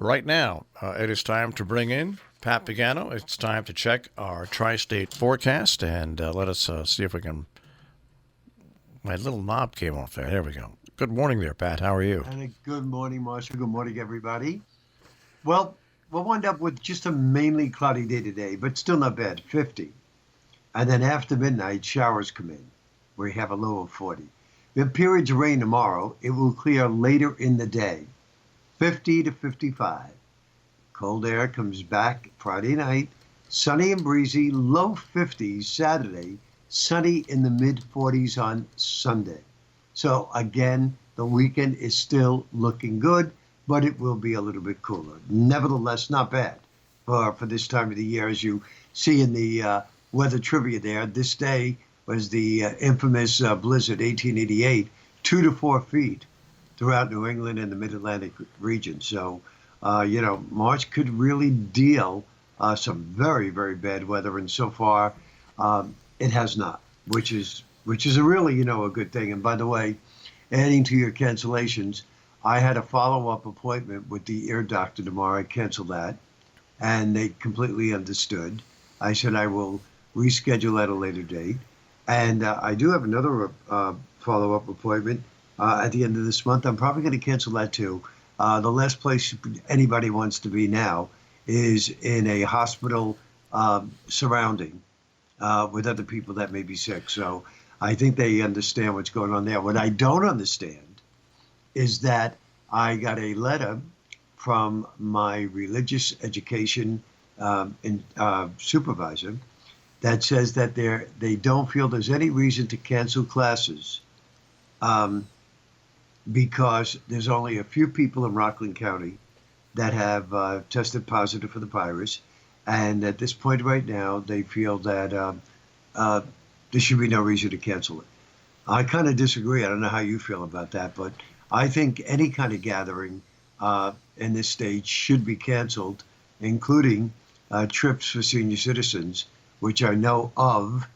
Right now, it is time to bring in Pat Pagano. It's time to check our tri-state forecast, and let us see if we can. My little knob came off there. There we go. Good morning there, Pat. How are you? And a good morning, Marshall. Good morning, everybody. Well, we'll wind up with just a mainly cloudy day today, but still not bad, 50. And then after midnight, showers come in, where you have a low of 40. We have periods of rain tomorrow. It will clear later in the day, 50 to 55. Cold air comes back Friday night, sunny and breezy, low 50s Saturday, sunny in the mid 40s on Sunday. So again, the weekend is still looking good, but it will be a little bit cooler. Nevertheless, not bad for this time of the year. As you see in the weather trivia there, this day was the infamous blizzard 1888, 2 to 4 feet throughout New England and the Mid-Atlantic region. So, March could really deal some very, very bad weather, and so far it has not, which is a really, a good thing. And by the way, adding to your cancellations, I had a follow-up appointment with the ear doctor tomorrow. I canceled that, and they completely understood. I said I will reschedule at a later date. And I do have another follow-up appointment at the end of this month. I'm probably going to cancel that too. The last place anybody wants to be now is in a hospital surrounding with other people that may be sick. So I think they understand what's going on there. What I don't understand is that I got a letter from my religious education supervisor that says that they don't feel there's any reason to cancel classes because there's only a few people in Rockland County that have tested positive for the virus. And at this point right now, they feel that there should be no reason to cancel it. I kind of disagree. I don't know how you feel about that, but I think any kind of gathering in this stage should be canceled, including trips for senior citizens, which I know of,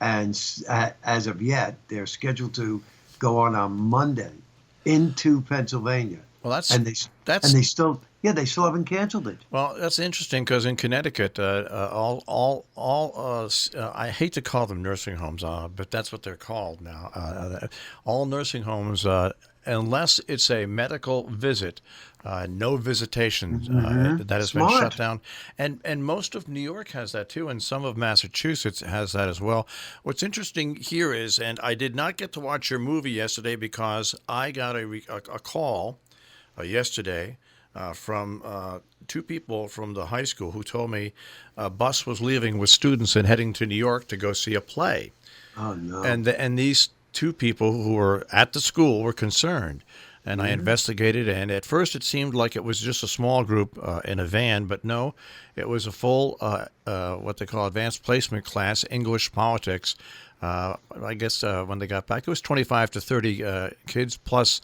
and as of yet, they're scheduled to go on Monday into Pennsylvania. Well, and they still haven't canceled it. Well, that's interesting because in Connecticut, I hate to call them nursing homes, but that's what they're called now. All nursing homes, unless it's a medical visit, no visitations, that has been shut down. And most of New York has that too, and some of Massachusetts has that as well. What's interesting here is, and I did not get to watch your movie yesterday because I got a call yesterday from two people from the high school who told me a bus was leaving with students and heading to New York to go see a play. Oh, no. And these two people who were at the school were concerned. And I investigated, and at first it seemed like it was just a small group in a van, but no, it was a full, what they call advanced placement class, English politics. I guess when they got back, it was 25 to 30 kids plus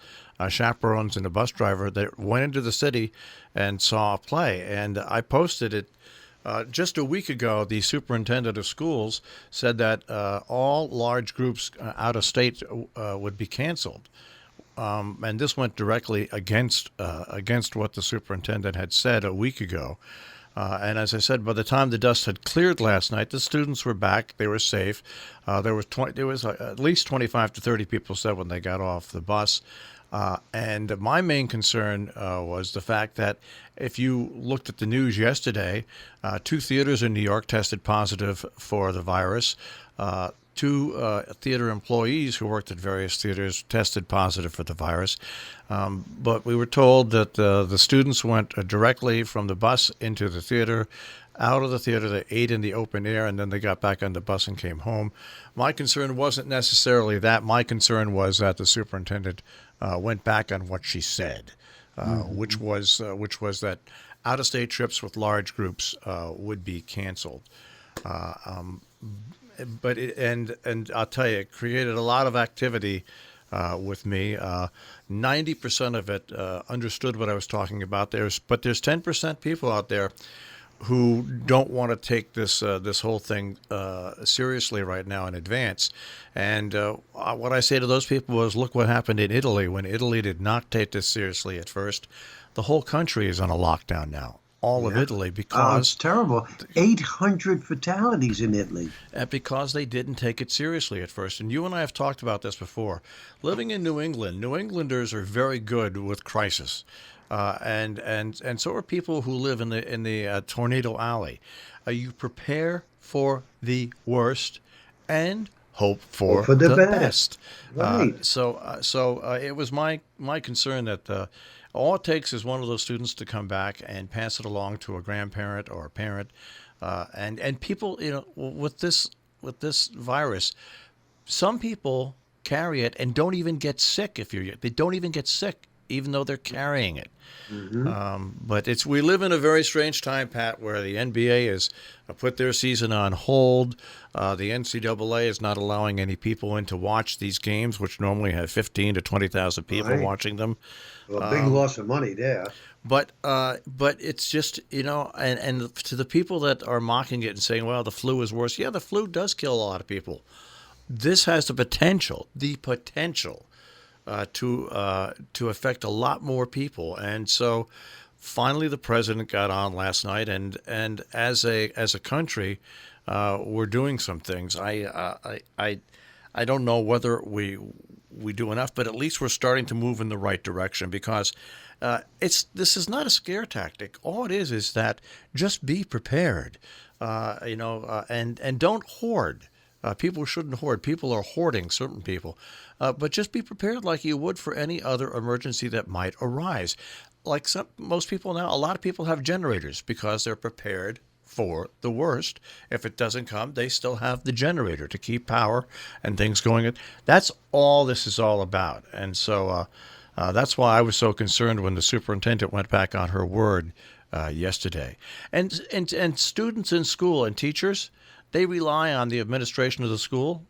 chaperones and a bus driver that went into the city and saw a play. And I posted it just a week ago. The superintendent of schools said that all large groups out of state would be canceled. And this went directly against what the superintendent had said a week ago. And as I said, by the time the dust had cleared last night, the students were back. They were safe. There was at least 25 to 30 people said when they got off the bus. And my main concern was the fact that if you looked at the news yesterday, two theaters in New York tested positive for the virus. Two theater employees who worked at various theaters tested positive for the virus. But we were told that the students went directly from the bus into the theater. Out of the theater, they ate in the open air, and then they got back on the bus and came home. My concern wasn't necessarily that. My concern was that the superintendent went back on what she said, which was that out-of-state trips with large groups would be canceled. But I'll tell you, it created a lot of activity with me. 90% of it understood what I was talking about. There's 10% people out there who don't want to take this whole thing seriously right now in advance. And what I say to those people is, look what happened in Italy when Italy did not take this seriously at first. the whole country is on a lockdown now. All of Yeah. Italy Oh, it's because terrible. 800 fatalities in Italy. because they didn't take it seriously at first. And you and I have talked about this before. Living in New England, New Englanders are very good with crisis, and so are people who live in the tornado alley. You prepare for the worst and hope Or for for the the best. best. Right. So it was my concern that all it takes is one of those students to come back and pass it along to a grandparent or a parent, and people, with this virus, some people carry it and don't even get sick. They don't even get sick, even though they're carrying it. Hmm. But we live in a very strange time, Pat, where the NBA has put their season on hold. The NCAA is not allowing any people in to watch these games, which normally have 15 to 20,000 people Right. watching them. Well, big loss of money there. But it's just, and to the people that are mocking it and saying, well, the flu is worse. Yeah, the flu does kill a lot of people. This has the potential to affect a lot more people. And so finally the president got on last night, and as a country, we're doing some things. I don't know whether we do enough, but at least we're starting to move in the right direction, because this is not a scare tactic. All it is that just be prepared, and don't hoard. People shouldn't hoard. People are hoarding, certain people. But just be prepared like you would for any other emergency that might arise. Like most people now, a lot of people have generators because they're prepared for the worst. If it doesn't come, they still have the generator to keep power and things going. That's all this is all about. And so that's why I was so concerned when the superintendent went back on her word yesterday. And students in school and teachers, they rely on the administration of the school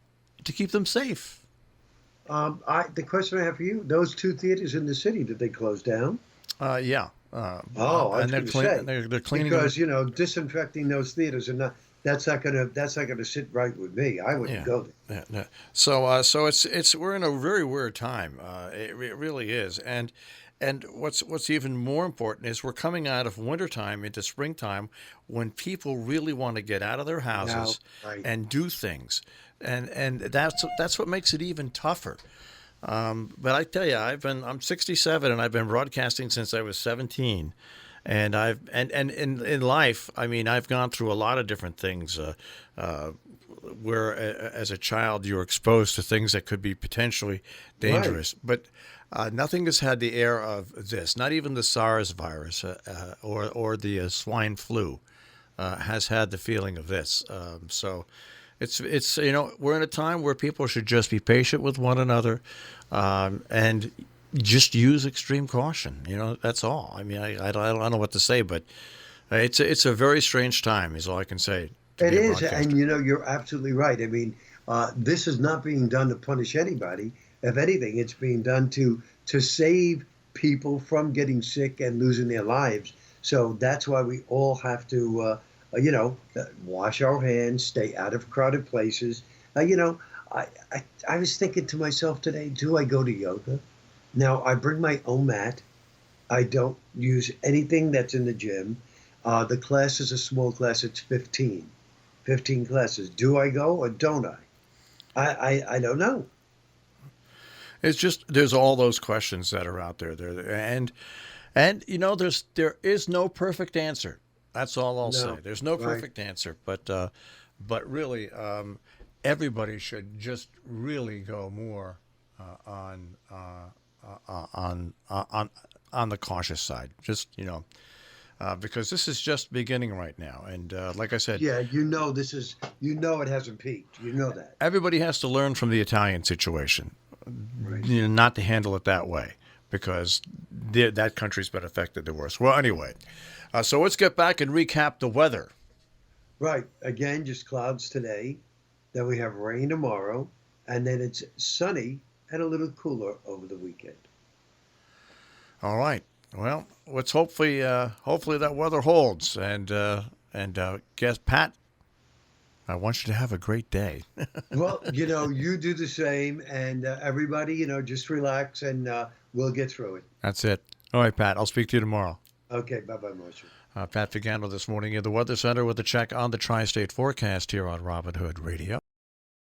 to keep them safe. The question I have for you: those two theaters in the city, did they close down? Yeah. Oh, I was And going to say, they're cleaning them. because disinfecting those theaters and not that's not gonna sit right with me. I wouldn't Yeah. go there. Yeah. So it's we're in a very weird time. It really is. And what's even more important is we're coming out of wintertime into springtime, when people really want to get out of their Now, houses right? and do things, and that's what makes it even tougher. But I tell you, I'm 67 and I've been broadcasting since I was 17, and in life, I mean, I've gone through a lot of different things. Where as a child you're exposed to things that could be potentially Right. dangerous, but nothing has had the air of this. Not even the SARS virus or the swine flu has had the feeling of this. So it's we're in a time where people should just be patient with one another, and just use extreme caution. That's all. I mean, I don't know what to say, but it's a very strange time, is all I can say, to It be a is, and broadcaster. you're absolutely right. I mean, this is not being done to punish anybody. If anything, it's being done to save people from getting sick and losing their lives. So that's why we all have to, wash our hands, stay out of crowded places. I was thinking to myself today, do I go to yoga? Now, I bring my own mat. I don't use anything that's in the gym. The class is a small class. It's 15 classes. Do I go or don't I? I don't know. It's just there's all those questions that are out there, and there is no perfect answer. That's all I'll say. No, There's no right. perfect answer, but really, everybody should just really go more on the cautious side. Just because this is just beginning right now, and like I said, Yeah, it hasn't peaked. You know that. everybody has to learn from the Italian situation, Right. not to handle it that way, because that country's been affected the worst. Well, anyway, so let's get back and recap the weather. Right. Again, just clouds today. Then we have rain tomorrow. And then it's sunny and a little cooler over the weekend. All right. Well, let's hopefully that weather holds, and guess Pat, I want you to have a great day. Well, you do the same. And everybody, just relax and we'll get through it. That's it. All right, Pat. I'll speak to you tomorrow. Okay, bye-bye, Marshall. Pat Vigano this morning in the Weather Center with a check on the tri-state forecast here on Robin Hood Radio.